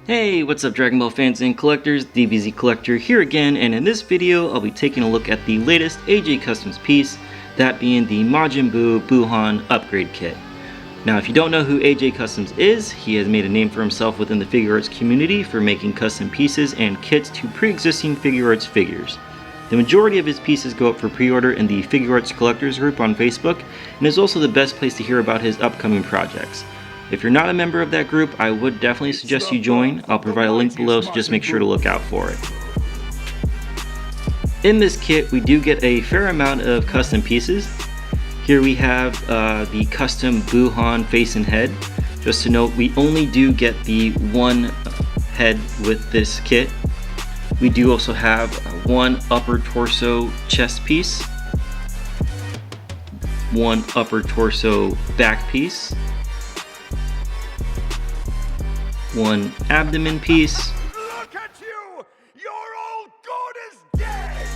Hey, what's up Dragon Ball fans and collectors, DBZ Collector here again, and in this video I'll be taking a look at the latest AJ Customs piece, that being the Majin Buu Buu-Han Upgrade Kit. Now if you don't know who AJ Customs is, he has made a name for himself within the Figuarts community for making custom pieces and kits to pre-existing Figuarts figures. The majority of his pieces go up for pre-order in the Figuarts Collectors group on Facebook, and is also the best place to hear about his upcoming projects. If you're not a member of that group, I would definitely suggest you join. I'll provide a link below, so just make sure to look out for it. In this kit, we do get a fair amount of custom pieces. Here we have the custom Buu-Han face and head. Just to note, we only do get the one head with this kit. We do also have one upper torso chest piece, one upper torso back piece, one abdomen piece. Look at you! Your old god is dead!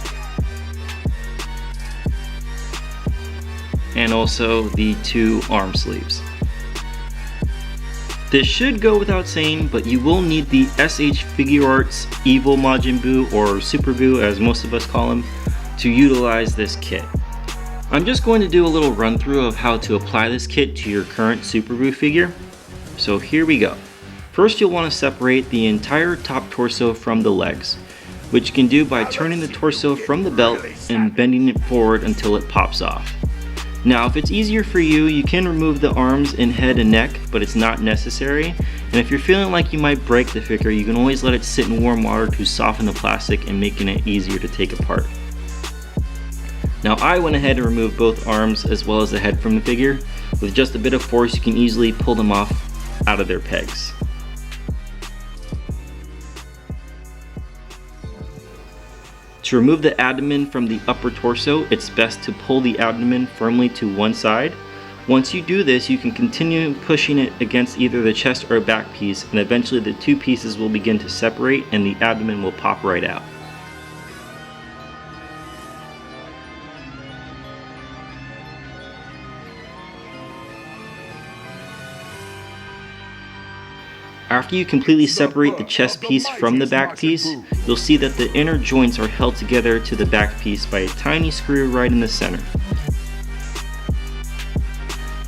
And also the two arm sleeves. This should go without saying, but you will need the SH Figuarts Evil Majin Buu, or Super Buu as most of us call him, to utilize this kit. I'm just going to do a little run through of how to apply this kit to your current Super Buu figure. So here we go. First, you'll want to separate the entire top torso from the legs, which you can do by turning the torso from the belt and bending it forward until it pops off. Now, if it's easier for you, you can remove the arms and head and neck, but it's not necessary. And if you're feeling like you might break the figure, you can always let it sit in warm water to soften the plastic and making it easier to take apart. Now, I went ahead and removed both arms as well as the head from the figure. With just a bit of force, you can easily pull them off out of their pegs. To remove the abdomen from the upper torso, it's best to pull the abdomen firmly to one side. Once you do this, you can continue pushing it against either the chest or back piece, and eventually the two pieces will begin to separate and the abdomen will pop right out. After you completely separate the chest piece from the back piece, you'll see that the inner joints are held together to the back piece by a tiny screw right in the center.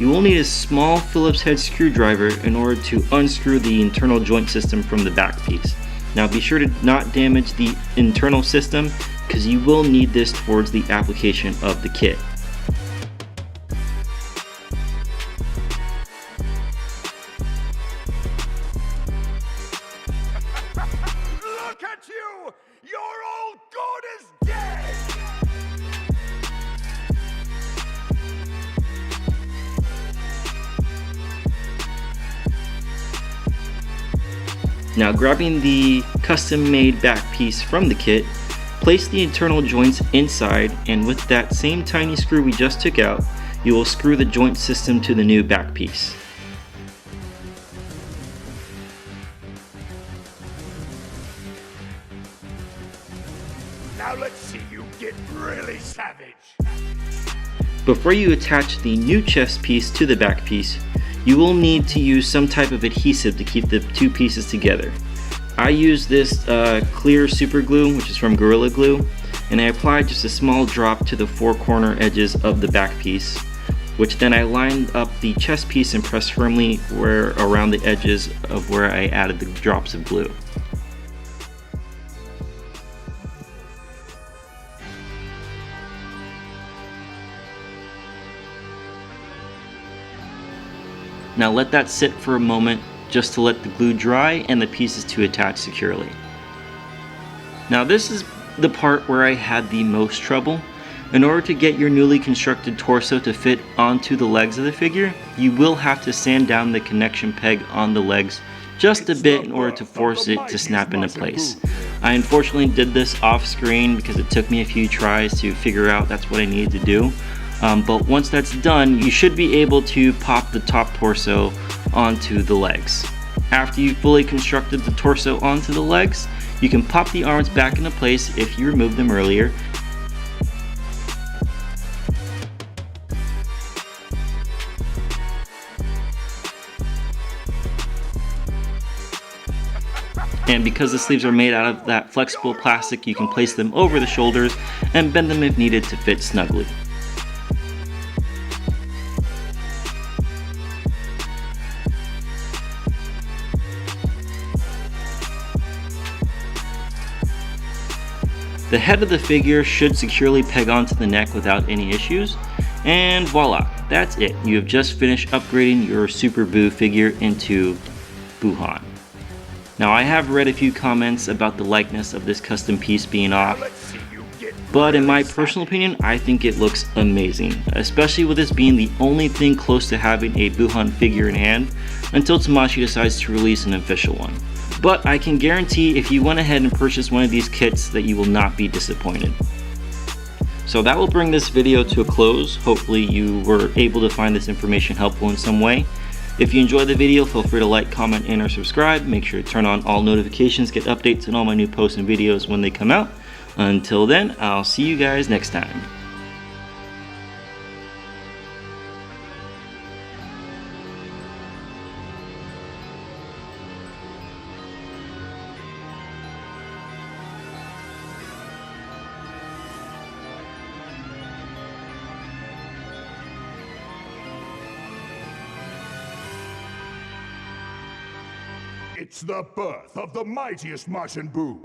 You will need a small Phillips head screwdriver in order to unscrew the internal joint system from the back piece. Now be sure to not damage the internal system, because you will need this towards the application of the kit. Look at you! Your old god is dead! Now, grabbing the custom-made back piece from the kit, place the internal joints inside, and with that same tiny screw we just took out, you will screw the joint system to the new back piece. Now let's see you get really savage. Before you attach the new chest piece to the back piece, you will need to use some type of adhesive to keep the two pieces together. I use this clear super glue, which is from Gorilla Glue, and I applied just a small drop to the four corner edges of the back piece, which then I lined up the chest piece and pressed firmly around the edges of where I added the drops of glue. Now let that sit for a moment just to let the glue dry and the pieces to attach securely. Now this is the part where I had the most trouble. In order to get your newly constructed torso to fit onto the legs of the figure, you will have to sand down the connection peg on the legs just a bit in order to force it to snap into place. I unfortunately did this off screen because it took me a few tries to figure out that's what I needed to do. But once that's done, you should be able to pop the top torso onto the legs. After you've fully constructed the torso onto the legs, you can pop the arms back into place if you removed them earlier. And because the sleeves are made out of that flexible plastic, you can place them over the shoulders and bend them if needed to fit snugly. The head of the figure should securely peg onto the neck without any issues, and voila, that's it. You have just finished upgrading your Super Buu figure into Buu-Han. Now, I have read a few comments about the likeness of this custom piece being off, but in my personal opinion, I think it looks amazing, especially with this being the only thing close to having a Buu-Han figure in hand until Tamashii decides to release an official one. But I can guarantee if you went ahead and purchased one of these kits that you will not be disappointed. So that will bring this video to a close. Hopefully you were able to find this information helpful in some way. If you enjoyed the video, feel free to like, comment, and or subscribe. Make sure to turn on all notifications, get updates on all my new posts and videos when they come out. Until then, I'll see you guys next time. It's the birth of the mightiest Majin Buu.